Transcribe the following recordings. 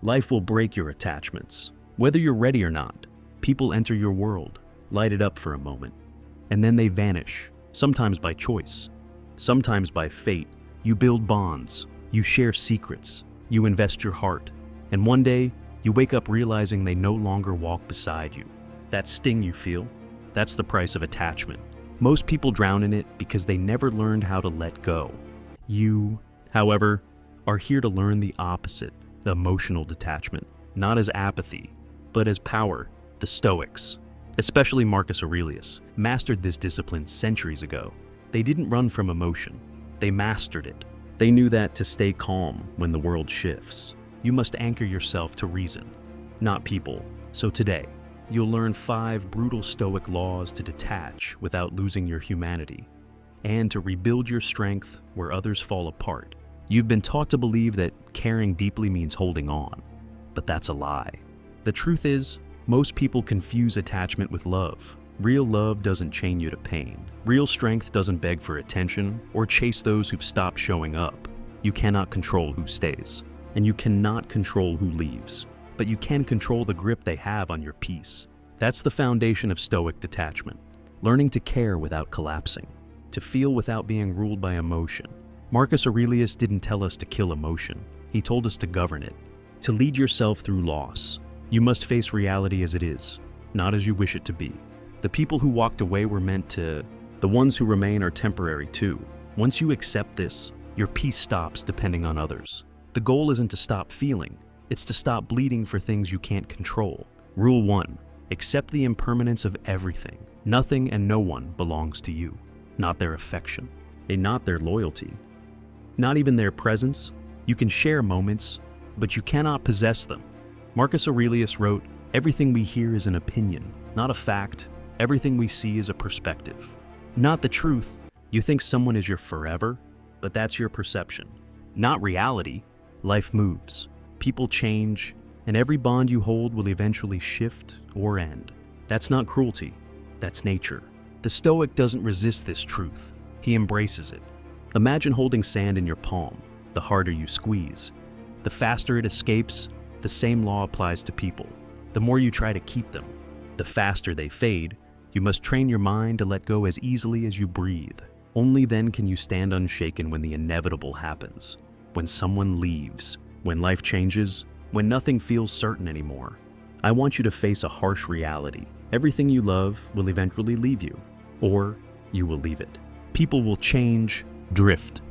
Life will break your attachments. Whether you're ready or not, people enter your world, light it up for a moment, and then they vanish, sometimes by choice, sometimes by fate. You build bonds, you share secrets, you invest your heart, and one day, you wake up realizing they no longer walk beside you. That sting you feel, that's the price of attachment. Most people drown in it because they never learned how to let go. You, however, are here to learn the opposite, emotional detachment, not as apathy, but as power. The Stoics, especially Marcus Aurelius, mastered this discipline centuries ago. They didn't run from emotion, they mastered it. They knew that to stay calm when the world shifts, you must anchor yourself to reason, not people. So today, you'll learn 5 brutal Stoic laws to detach without losing your humanity, and to rebuild your strength where others fall apart. You've been taught to believe that caring deeply means holding on, but that's a lie. The truth is, most people confuse attachment with love. Real love doesn't chain you to pain. Real strength doesn't beg for attention or chase those who've stopped showing up. You cannot control who stays, and you cannot control who leaves, but you can control the grip they have on your peace. That's the foundation of Stoic detachment, learning to care without collapsing, to feel without being ruled by emotion. Marcus Aurelius didn't tell us to kill emotion, he told us to govern it, to lead yourself through loss. You must face reality as it is, not as you wish it to be. The people who walked away were meant to. The ones who remain are temporary too. Once you accept this, your peace stops depending on others. The goal isn't to stop feeling, it's to stop bleeding for things you can't control. Rule 1. Accept the impermanence of everything. Nothing and no one belongs to you. Not their affection, and not their loyalty. Not even their presence. You can share moments, but you cannot possess them. Marcus Aurelius wrote, "Everything we hear is an opinion, not a fact. Everything we see is a perspective, not the truth." You think someone is your forever, but that's your perception, not reality. Life moves, people change, and every bond you hold will eventually shift or end. That's not cruelty, that's nature. The Stoic doesn't resist this truth, he embraces it. Imagine holding sand in your palm. The harder you squeeze, the faster it escapes. The same law applies to people. The more you try to keep them, the faster they fade. You must train your mind to let go as easily as you breathe. Only then can you stand unshaken when the inevitable happens. When someone leaves, when life changes, when nothing feels certain anymore. I want you to face a harsh reality. Everything you love will eventually leave you, or you will leave it. People will change, drift,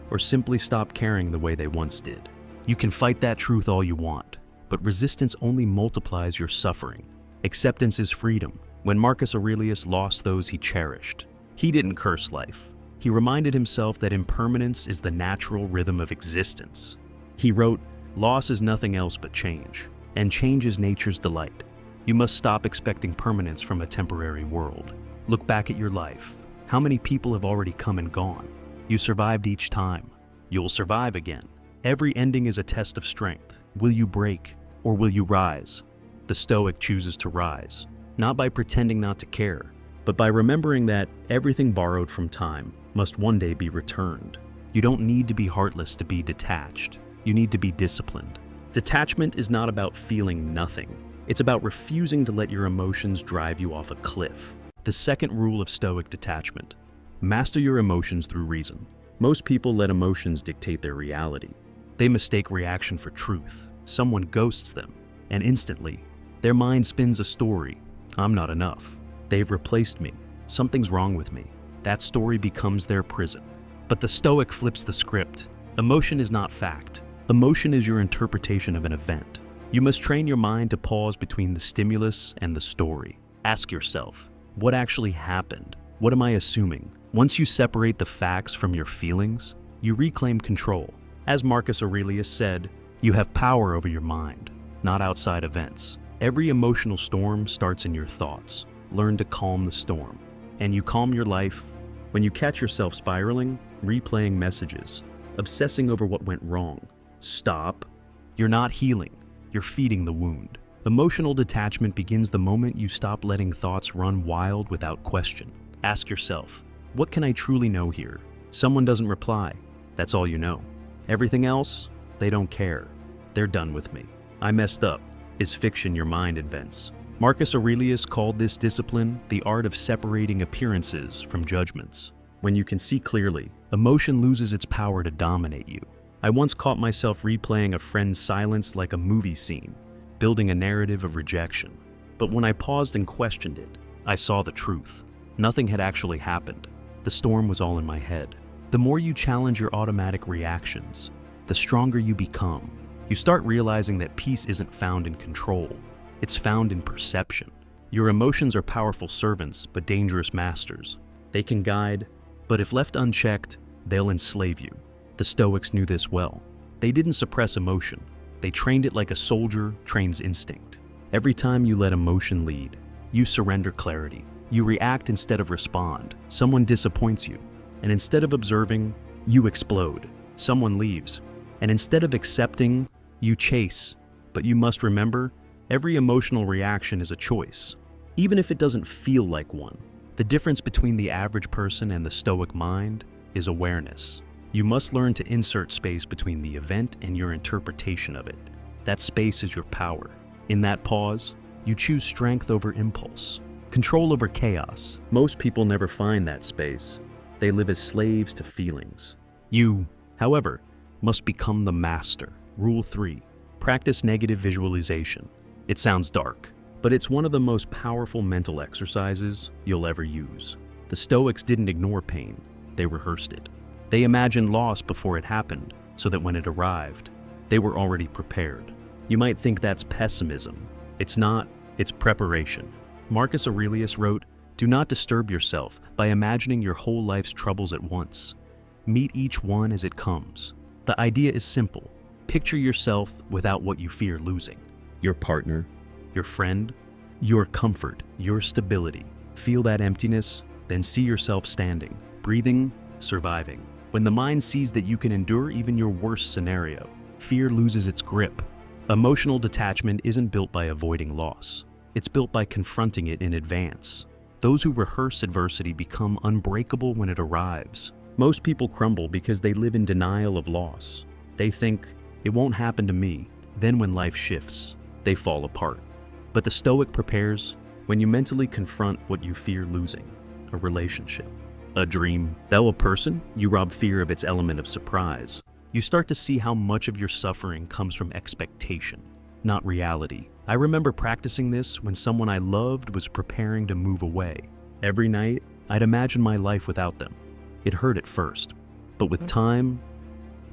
or simply stop caring the way they once did. You can fight that truth all you want, but resistance only multiplies your suffering. Acceptance is freedom. When Marcus Aurelius lost those he cherished, he didn't curse life. He reminded himself that impermanence is the natural rhythm of existence. He wrote, "Loss is nothing else but change, and change is nature's delight." You must stop expecting permanence from a temporary world. Look back at your life. How many people have already come and gone? You survived each time. You'll survive again. Every ending is a test of strength. Will you break, or will you rise? The Stoic chooses to rise, not by pretending not to care, but by remembering that everything borrowed from time must one day be returned. You don't need to be heartless to be detached. You need to be disciplined. Detachment is not about feeling nothing. It's about refusing to let your emotions drive you off a cliff. The second rule of Stoic detachment: master your emotions through reason. Most people let emotions dictate their reality. They mistake reaction for truth. Someone ghosts them, and instantly, their mind spins a story. I'm not enough. They've replaced me. Something's wrong with me. That story becomes their prison. But the Stoic flips the script. Emotion is not fact. Emotion is your interpretation of an event. You must train your mind to pause between the stimulus and the story. Ask yourself, what actually happened? What am I assuming? Once you separate the facts from your feelings, you reclaim control. As Marcus Aurelius said, you have power over your mind, not outside events. Every emotional storm starts in your thoughts. Learn to calm the storm. And you calm your life when you catch yourself spiraling, replaying messages, obsessing over what went wrong. Stop. You're not healing. You're feeding the wound. Emotional detachment begins the moment you stop letting thoughts run wild without question. Ask yourself, what can I truly know here? Someone doesn't reply. That's all you know. Everything else, they don't care. They're done with me. I messed up is fiction your mind invents. Marcus Aurelius called this discipline the art of separating appearances from judgments. When you can see clearly, emotion loses its power to dominate you. I once caught myself replaying a friend's silence like a movie scene, building a narrative of rejection. But when I paused and questioned it, I saw the truth. Nothing had actually happened. The storm was all in my head. The more you challenge your automatic reactions, the stronger you become. You start realizing that peace isn't found in control. It's found in perception. Your emotions are powerful servants, but dangerous masters. They can guide, but if left unchecked, they'll enslave you. The Stoics knew this well. They didn't suppress emotion. They trained it like a soldier trains instinct. Every time you let emotion lead, you surrender clarity. You react instead of respond. Someone disappoints you, and instead of observing, you explode. Someone leaves, and instead of accepting, you chase. But you must remember, every emotional reaction is a choice, even if it doesn't feel like one. The difference between the average person and the Stoic mind is awareness. You must learn to insert space between the event and your interpretation of it. That space is your power. In that pause, you choose strength over impulse, control over chaos. Most people never find that space. They live as slaves to feelings. You, however, must become the master. Rule 3. Practice negative visualization. It sounds dark, but it's one of the most powerful mental exercises you'll ever use. The Stoics didn't ignore pain, they rehearsed it. They imagined loss before it happened, so that when it arrived, they were already prepared. You might think that's pessimism. It's not, it's preparation. Marcus Aurelius wrote, "Do not disturb yourself by imagining your whole life's troubles at once. Meet each one as it comes." The idea is simple. Picture yourself without what you fear losing. Your partner, your friend, your comfort, your stability. Feel that emptiness, then see yourself standing, breathing, surviving. When the mind sees that you can endure even your worst scenario, fear loses its grip. Emotional detachment isn't built by avoiding loss. It's built by confronting it in advance. Those who rehearse adversity become unbreakable when it arrives. Most people crumble because they live in denial of loss. They think, it won't happen to me. Then when life shifts, they fall apart. But the Stoic prepares when you mentally confront what you fear losing: a relationship, a dream, though a person, you rob fear of its element of surprise. You start to see how much of your suffering comes from expectation, not reality. I remember practicing this when someone I loved was preparing to move away. Every night, I'd imagine my life without them. It hurt at first, but with time,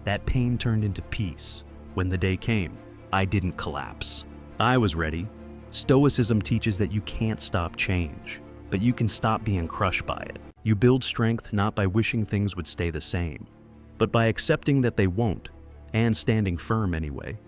that pain turned into peace. When the day came, I didn't collapse. I was ready. Stoicism teaches that you can't stop change, but you can stop being crushed by it. You build strength not by wishing things would stay the same, but by accepting that they won't, and standing firm anyway.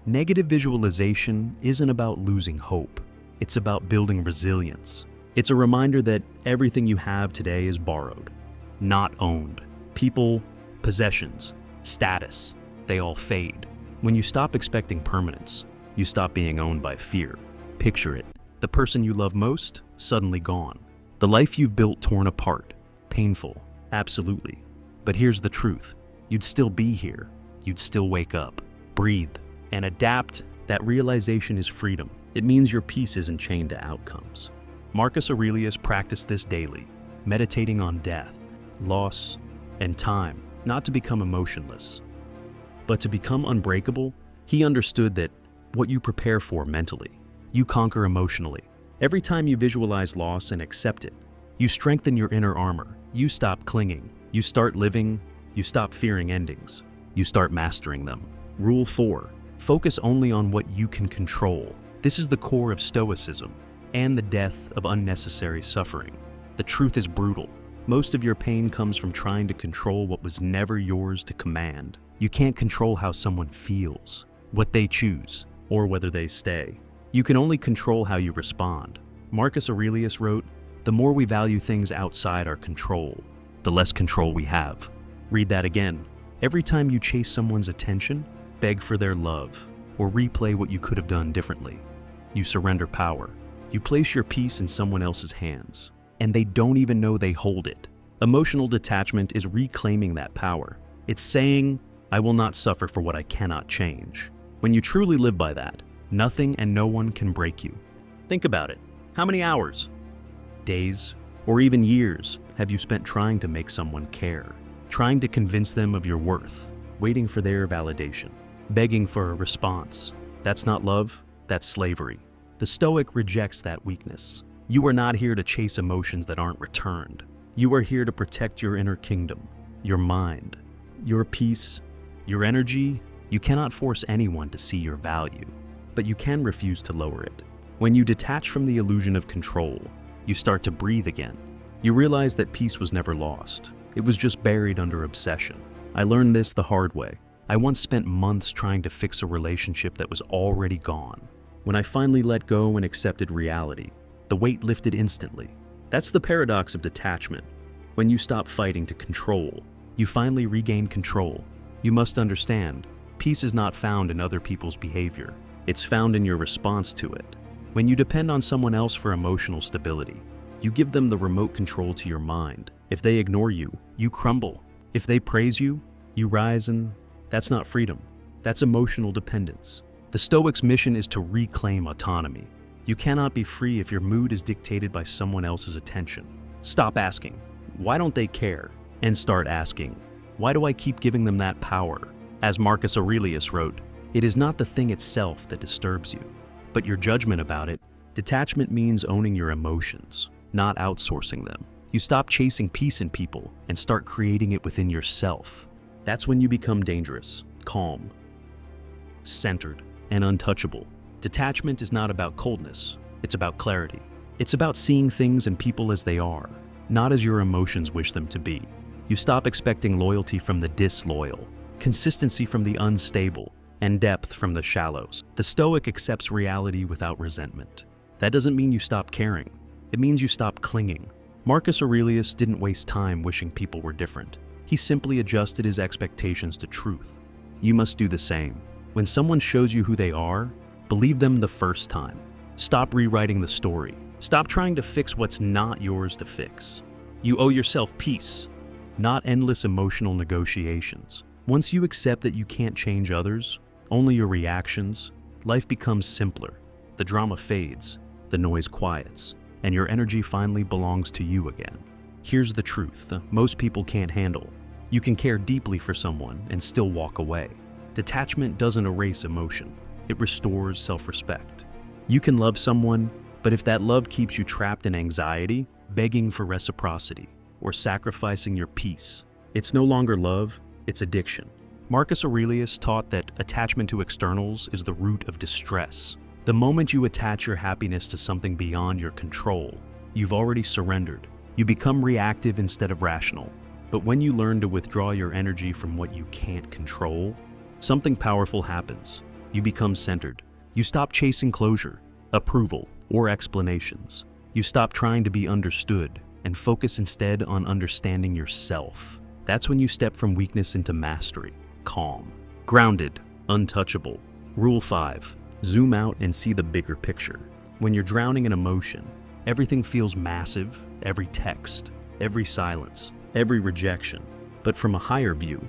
Negative visualization isn't about losing hope. It's about building resilience. It's a reminder that everything you have today is borrowed, not owned. People, possessions, status, they all fade. When you stop expecting permanence, you stop being owned by fear. Picture it. The person you love most, suddenly gone. The life you've built torn apart. Painful, absolutely. But here's the truth. You'd still be here. You'd still wake up, breathe, and adapt. That realization is freedom. It means your peace isn't chained to outcomes. Marcus Aurelius practiced this daily, meditating on death, loss, and time, not to become emotionless, but to become unbreakable. He understood that what you prepare for mentally, you conquer emotionally. Every time you visualize loss and accept it, you strengthen your inner armor. You stop clinging. You start living. You stop fearing endings. You start mastering them. Rule 4. Focus only on what you can control. This is the core of Stoicism and the death of unnecessary suffering. The truth is brutal. Most of your pain comes from trying to control what was never yours to command. You can't control how someone feels, what they choose, or whether they stay. You can only control how you respond. Marcus Aurelius wrote, "The more we value things outside our control, the less control we have." Read that again. Every time you chase someone's attention, beg for their love, or replay what you could have done differently, you surrender power. You place your peace in someone else's hands, and they don't even know they hold it. Emotional detachment is reclaiming that power. It's saying, I will not suffer for what I cannot change. When you truly live by that, nothing and no one can break you. Think about it. How many hours, days, or even years have you spent trying to make someone care, trying to convince them of your worth, waiting for their validation, begging for a response? That's not love, that's slavery. The Stoic rejects that weakness. You are not here to chase emotions that aren't returned. You are here to protect your inner kingdom, your mind, your peace, your energy. You cannot force anyone to see your value, but you can refuse to lower it. When you detach from the illusion of control, you start to breathe again. You realize that peace was never lost. It was just buried under obsession. I learned this the hard way. I once spent months trying to fix a relationship that was already gone. When I finally let go and accepted reality, the weight lifted instantly. That's the paradox of detachment. When you stop fighting to control, you finally regain control. You must understand, peace is not found in other people's behavior. It's found in your response to it. When you depend on someone else for emotional stability, you give them the remote control to your mind. If they ignore you, you crumble. If they praise you, you rise, and that's not freedom. That's emotional dependence. The Stoics' mission is to reclaim autonomy. You cannot be free if your mood is dictated by someone else's attention. Stop asking, why don't they care? And start asking, why do I keep giving them that power? As Marcus Aurelius wrote, it is not the thing itself that disturbs you, but your judgment about it. Detachment means owning your emotions, not outsourcing them. You stop chasing peace in people and start creating it within yourself. That's when you become dangerous, calm, centered, and untouchable. Detachment is not about coldness, it's about clarity. It's about seeing things and people as they are, not as your emotions wish them to be. You stop expecting loyalty from the disloyal, consistency from the unstable, and depth from the shallows. The Stoic accepts reality without resentment. That doesn't mean you stop caring. It means you stop clinging. Marcus Aurelius didn't waste time wishing people were different. He simply adjusted his expectations to truth. You must do the same. When someone shows you who they are, believe them the first time. Stop rewriting the story. Stop trying to fix what's not yours to fix. You owe yourself peace, not endless emotional negotiations. Once you accept that you can't change others, only your reactions, life becomes simpler. The drama fades, the noise quiets, and your energy finally belongs to you again. Here's the truth most people can't handle. You can care deeply for someone and still walk away. Detachment doesn't erase emotion. It restores self-respect. You can love someone, but if that love keeps you trapped in anxiety, begging for reciprocity, or sacrificing your peace, it's no longer love, it's addiction. Marcus Aurelius taught that attachment to externals is the root of distress. The moment you attach your happiness to something beyond your control, you've already surrendered. You become reactive instead of rational. But when you learn to withdraw your energy from what you can't control, something powerful happens. You become centered. You stop chasing closure, approval, or explanations. You stop trying to be understood and focus instead on understanding yourself. That's when you step from weakness into mastery, calm, grounded, untouchable. Rule 5. Zoom out and see the bigger picture. When you're drowning in emotion, everything feels massive, every text, every silence, every rejection. But from a higher view,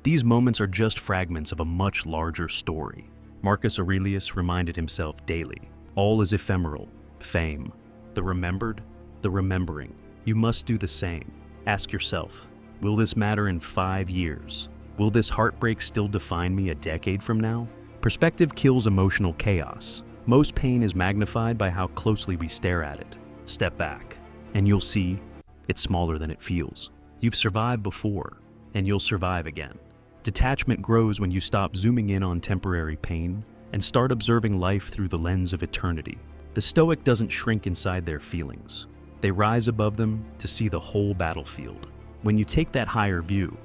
these moments are just fragments of a much larger story. Marcus Aurelius reminded himself daily, all is ephemeral, fame, the remembered, the remembering. You must do the same. Ask yourself, will this matter in 5 years? Will this heartbreak still define me a decade from now? Perspective kills emotional chaos. Most pain is magnified by how closely we stare at it. Step back, and you'll see it's smaller than it feels. You've survived before, and you'll survive again. Detachment grows when you stop zooming in on temporary pain and start observing life through the lens of eternity. The Stoic doesn't shrink inside their feelings. They rise above them to see the whole battlefield. When you take that higher view,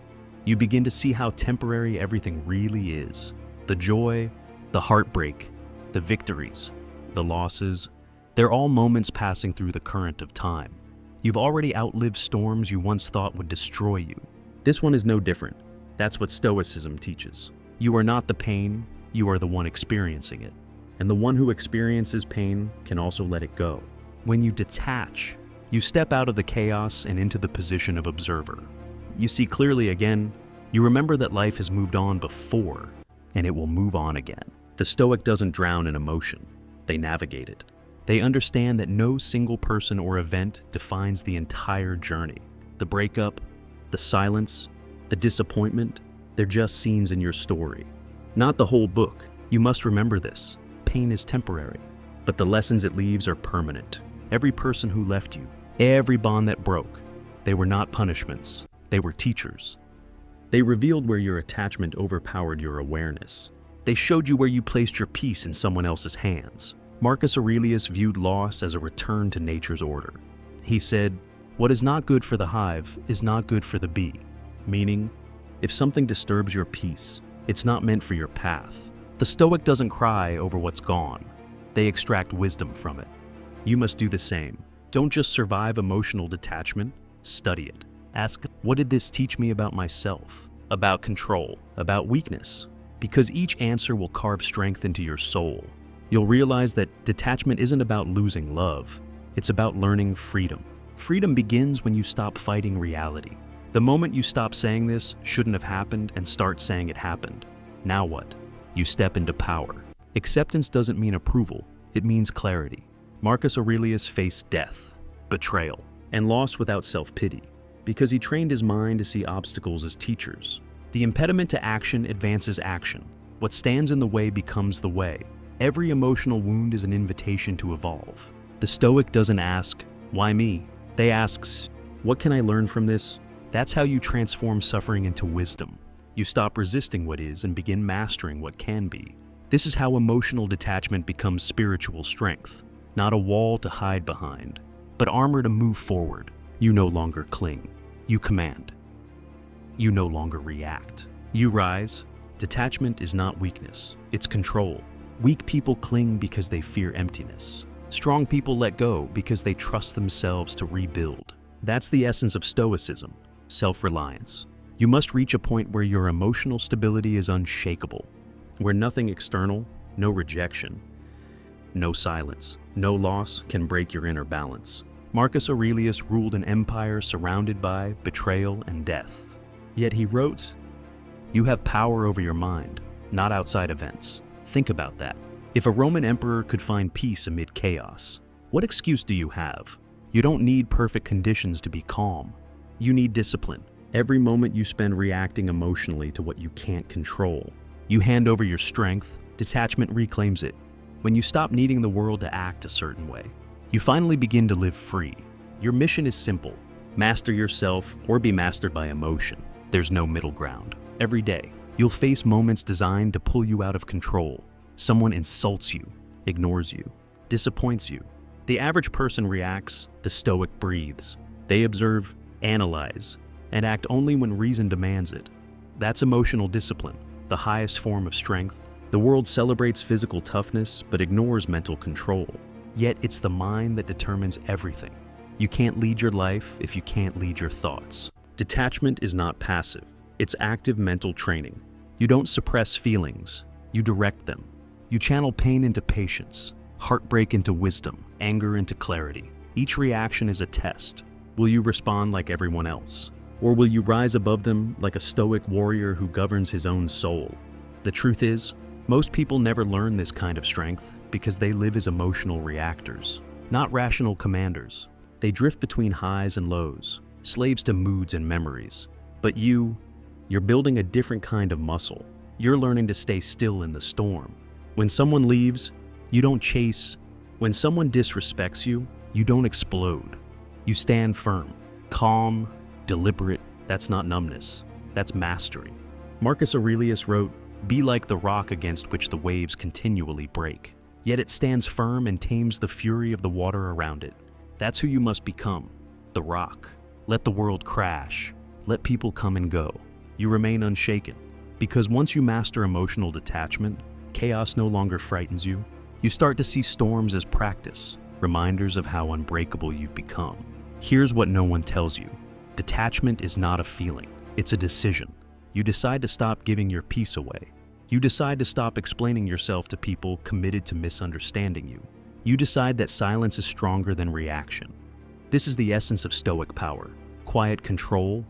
you begin to see how temporary everything really is. The joy, the heartbreak, the victories, the losses, they're all moments passing through the current of time. You've already outlived storms you once thought would destroy you. This one is no different. That's what Stoicism teaches. You are not the pain, you are the one experiencing it. And the one who experiences pain can also let it go. When you detach, you step out of the chaos and into the position of observer. You see clearly again, you remember that life has moved on before, and it will move on again. The The Stoic doesn't drown in emotion, they navigate it. They understand that no single person or event defines the entire journey. The breakup, the silence, the disappointment, they're just scenes in your story. Not the whole book. You must remember this. Pain is temporary, but the lessons it leaves are permanent. Every person who left you, every bond that broke, they were not punishments, they were teachers. They revealed where your attachment overpowered your awareness. They showed you where you placed your peace in someone else's hands. Marcus Aurelius viewed loss as a return to nature's order. He said, "What is not good for the hive is not good for the bee," meaning, if something disturbs your peace, it's not meant for your path. The Stoic doesn't cry over what's gone. They extract wisdom from it. You must do the same. Don't just survive emotional detachment, study it. Ask, what did this teach me about myself, about control, about weakness? Because each answer will carve strength into your soul. You'll realize that detachment isn't about losing love. It's about learning freedom. Freedom begins when you stop fighting reality. The moment you stop saying this shouldn't have happened and start saying it happened. Now what? You step into power. Acceptance doesn't mean approval, it means clarity. Marcus Aurelius faced death, betrayal, and loss without self-pity, because he trained his mind to see obstacles as teachers. The impediment to action advances action. What stands in the way becomes the way. Every emotional wound is an invitation to evolve. The Stoic doesn't ask, "Why me?" They asks, "What can I learn from this?" That's how you transform suffering into wisdom. You stop resisting what is and begin mastering what can be. This is how emotional detachment becomes spiritual strength, not a wall to hide behind, but armor to move forward. You no longer cling, you command. You no longer react. You rise. Detachment is not weakness, it's control. Weak people cling because they fear emptiness. Strong people let go because they trust themselves to rebuild. That's the essence of Stoicism, self-reliance. You must reach a point where your emotional stability is unshakable, where nothing external, no rejection, no silence, no loss can break your inner balance. Marcus Aurelius ruled an empire surrounded by betrayal and death. Yet he wrote, "You have power over your mind, not outside events." Think about that. If a Roman emperor could find peace amid chaos, what excuse do you have? You don't need perfect conditions to be calm. You need discipline. Every moment you spend reacting emotionally to what you can't control, you hand over your strength, detachment reclaims it. When you stop needing the world to act a certain way, you finally begin to live free. Your mission is simple. Master yourself or be mastered by emotion. There's no middle ground. Every day, you'll face moments designed to pull you out of control. Someone insults you, ignores you, disappoints you. The average person reacts, the Stoic breathes. They observe, analyze, and act only when reason demands it. That's emotional discipline, the highest form of strength. The world celebrates physical toughness but ignores mental control. Yet it's the mind that determines everything. You can't lead your life if you can't lead your thoughts. Detachment is not passive, it's active mental training. You don't suppress feelings, you direct them. You channel pain into patience, heartbreak into wisdom, anger into clarity. Each reaction is a test. Will you respond like everyone else? Or will you rise above them like a Stoic warrior who governs his own soul? The truth is, most people never learn this kind of strength because they live as emotional reactors, not rational commanders. They drift between highs and lows, slaves to moods and memories. But you're building a different kind of muscle. You're learning to stay still in the storm. When someone leaves, you don't chase. When someone disrespects you, you don't explode. You stand firm, calm, deliberate. That's not numbness, that's mastery. Marcus Aurelius wrote, "Be like the rock against which the waves continually break. Yet it stands firm and tames the fury of the water around it." That's who you must become, the rock. Let the world crash. Let people come and go. You remain unshaken. Because once you master emotional detachment, chaos no longer frightens you. You start to see storms as practice, reminders of how unbreakable you've become. Here's what no one tells you. Detachment is not a feeling, it's a decision. You decide to stop giving your peace away. You decide to stop explaining yourself to people committed to misunderstanding you. You decide that silence is stronger than reaction. This is the essence of Stoic power. Quiet control.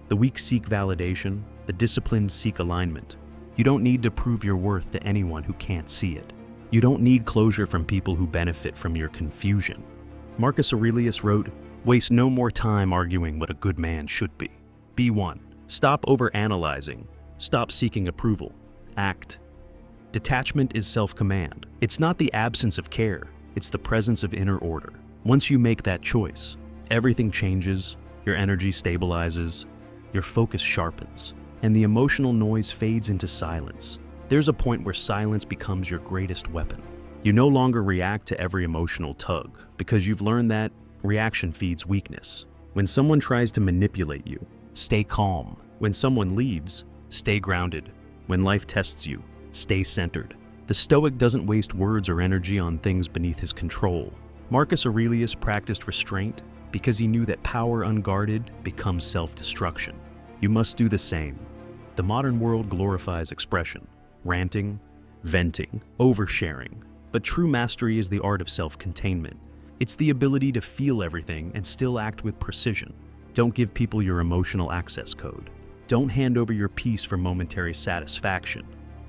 The weak seek validation. The disciplined seek alignment. You don't need to prove your worth to anyone who can't see it. You don't need closure from people who benefit from your confusion. Marcus Aurelius wrote, "Waste no more time arguing what a good man should be. Be one. Stop overanalyzing. Stop seeking approval. Act." Detachment is self-command. It's not the absence of care, it's the presence of inner order. Once you make that choice, everything changes, your energy stabilizes, your focus sharpens, and the emotional noise fades into silence. There's a point where silence becomes your greatest weapon. You no longer react to every emotional tug, because you've learned that reaction feeds weakness. When someone tries to manipulate you, stay calm. When someone leaves, stay grounded. When life tests you, stay centered. The Stoic doesn't waste words or energy on things beneath his control. Marcus Aurelius practiced restraint because he knew that power unguarded becomes self-destruction. You must do the same. The modern world glorifies expression, ranting, venting, oversharing. But true mastery is the art of self-containment. It's the ability to feel everything and still act with precision. Don't give people your emotional access code. Don't hand over your peace for momentary satisfaction.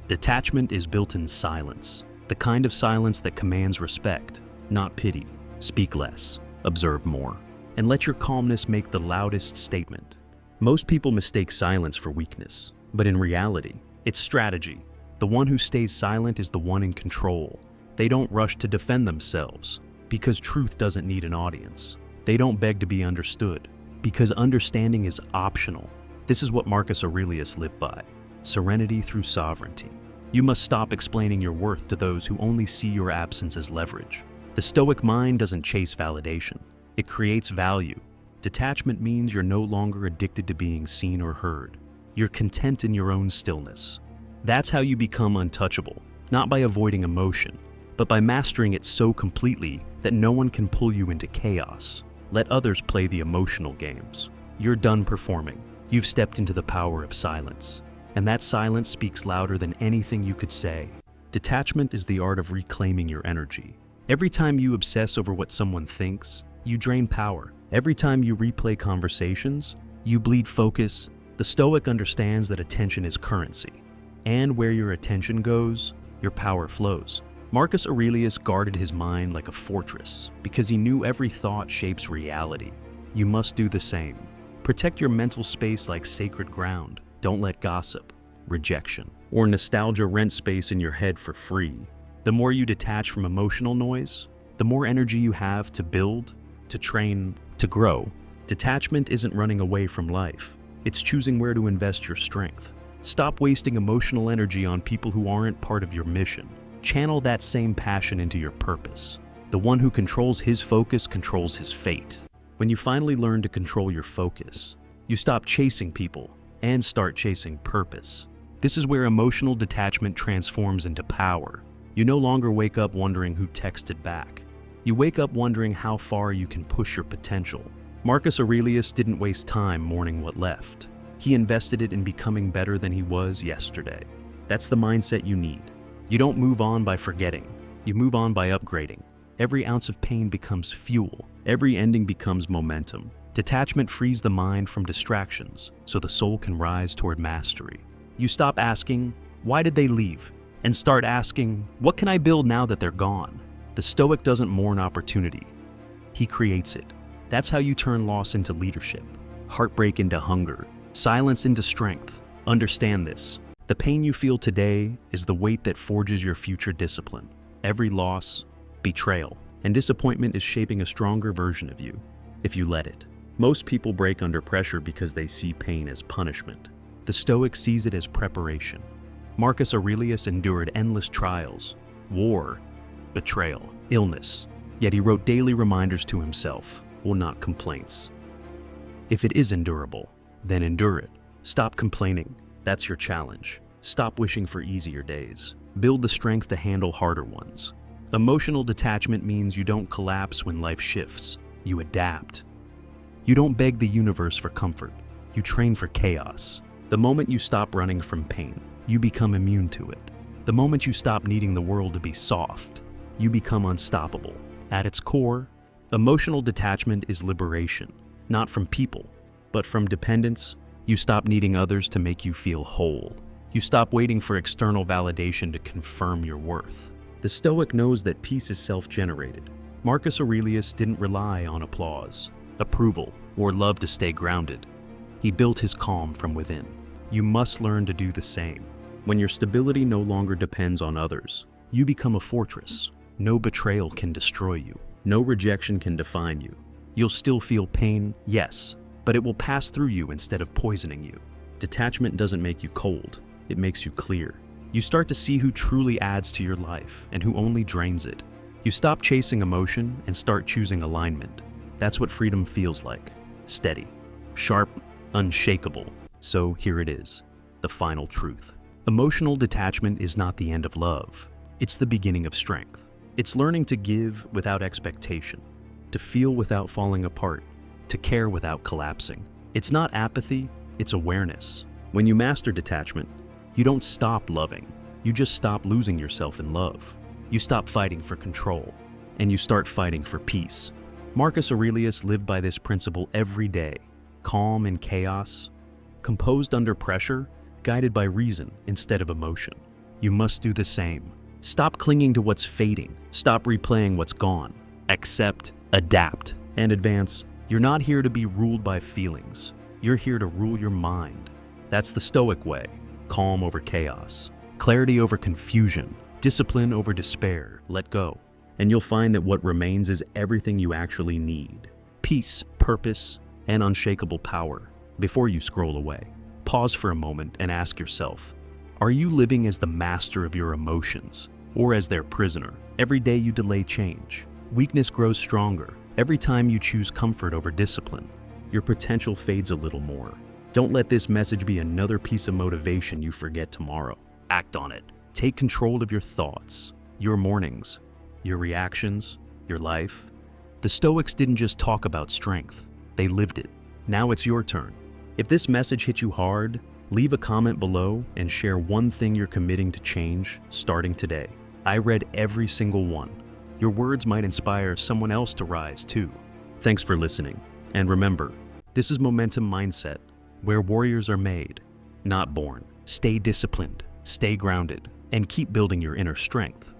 Detachment is built in silence, the kind of silence that commands respect, not pity. Speak less, observe more, and let your calmness make the loudest statement. Most people mistake silence for weakness, but in reality, it's strategy. The one who stays silent is the one in control. They don't rush to defend themselves, because truth doesn't need an audience. They don't beg to be understood, because understanding is optional. This is what Marcus Aurelius lived by: serenity through sovereignty. You must stop explaining your worth to those who only see your absence as leverage. The Stoic mind doesn't chase validation. It creates value. Detachment means you're no longer addicted to being seen or heard. You're content in your own stillness. That's how you become untouchable, not by avoiding emotion, but by mastering it so completely that no one can pull you into chaos. Let others play the emotional games. You're done performing. You've stepped into the power of silence. And that silence speaks louder than anything you could say. Detachment is the art of reclaiming your energy. Every time you obsess over what someone thinks, you drain power. Every time you replay conversations, you bleed focus. The Stoic understands that attention is currency. And where your attention goes, your power flows. Marcus Aurelius guarded his mind like a fortress because he knew every thought shapes reality. You must do the same. Protect your mental space like sacred ground. Don't let gossip, rejection, or nostalgia rent space in your head for free. The more you detach from emotional noise, the more energy you have to build, to train, to grow. Detachment isn't running away from life. It's choosing where to invest your strength. Stop wasting emotional energy on people who aren't part of your mission. Channel that same passion into your purpose. The one who controls his focus controls his fate. When you finally learn to control your focus, you stop chasing people and start chasing purpose. This is where emotional detachment transforms into power. You no longer wake up wondering who texted back. You wake up wondering how far you can push your potential. Marcus Aurelius didn't waste time mourning what left. He invested it in becoming better than he was yesterday. That's the mindset you need. You don't move on by forgetting. You move on by upgrading. Every ounce of pain becomes fuel. Every ending becomes momentum. Detachment frees the mind from distractions so the soul can rise toward mastery. You stop asking, "Why did they leave?" and start asking, "What can I build now that they're gone?" The Stoic doesn't mourn opportunity. He creates it. That's how you turn loss into leadership, heartbreak into hunger, silence into strength. Understand this. The pain you feel today is the weight that forges your future discipline. Every loss, betrayal, and disappointment is shaping a stronger version of you, if you let it. Most people break under pressure because they see pain as punishment. The Stoic sees it as preparation. Marcus Aurelius endured endless trials, war, betrayal, illness, yet he wrote daily reminders to himself, not complaints. If it is endurable, then endure it. Stop complaining. That's your challenge. Stop wishing for easier days. Build the strength to handle harder ones. Emotional detachment means you don't collapse when life shifts. You adapt. You don't beg the universe for comfort. You train for chaos. The moment you stop running from pain, you become immune to it. The moment you stop needing the world to be soft, you become unstoppable. At its core, emotional detachment is liberation, not from people, but from dependence. You stop needing others to make you feel whole. You stop waiting for external validation to confirm your worth. The Stoic knows that peace is self-generated. Marcus Aurelius didn't rely on applause, approval, or love to stay grounded. He built his calm from within. You must learn to do the same. When your stability no longer depends on others, you become a fortress. No betrayal can destroy you. No rejection can define you. You'll still feel pain, yes, but it will pass through you instead of poisoning you. Detachment doesn't make you cold, it makes you clear. You start to see who truly adds to your life and who only drains it. You stop chasing emotion and start choosing alignment. That's what freedom feels like. Steady, sharp, unshakable. So here it is, the final truth. Emotional detachment is not the end of love. It's the beginning of strength. It's learning to give without expectation, to feel without falling apart, to care without collapsing. It's not apathy, it's awareness. When you master detachment, you don't stop loving. You just stop losing yourself in love. You stop fighting for control, and you start fighting for peace. Marcus Aurelius lived by this principle every day, calm in chaos, composed under pressure, guided by reason instead of emotion. You must do the same. Stop clinging to what's fading. Stop replaying what's gone. Accept, adapt, and advance. You're not here to be ruled by feelings. You're here to rule your mind. That's the Stoic way. Calm over chaos. Clarity over confusion. Discipline over despair. Let go. And you'll find that what remains is everything you actually need. Peace, purpose, and unshakable power. Before you scroll away, pause for a moment and ask yourself, are you living as the master of your emotions or as their prisoner? Every day you delay change, weakness grows stronger. Every time you choose comfort over discipline, your potential fades a little more. Don't let this message be another piece of motivation you forget tomorrow. Act on it. Take control of your thoughts, your mornings, your reactions, your life. The Stoics didn't just talk about strength, they lived it. Now it's your turn. If this message hit you hard, leave a comment below and share one thing you're committing to change starting today. I read every single one. Your words might inspire someone else to rise too. Thanks for listening. And remember, this is Momentum Mindset, where warriors are made, not born. Stay disciplined, stay grounded, and keep building your inner strength.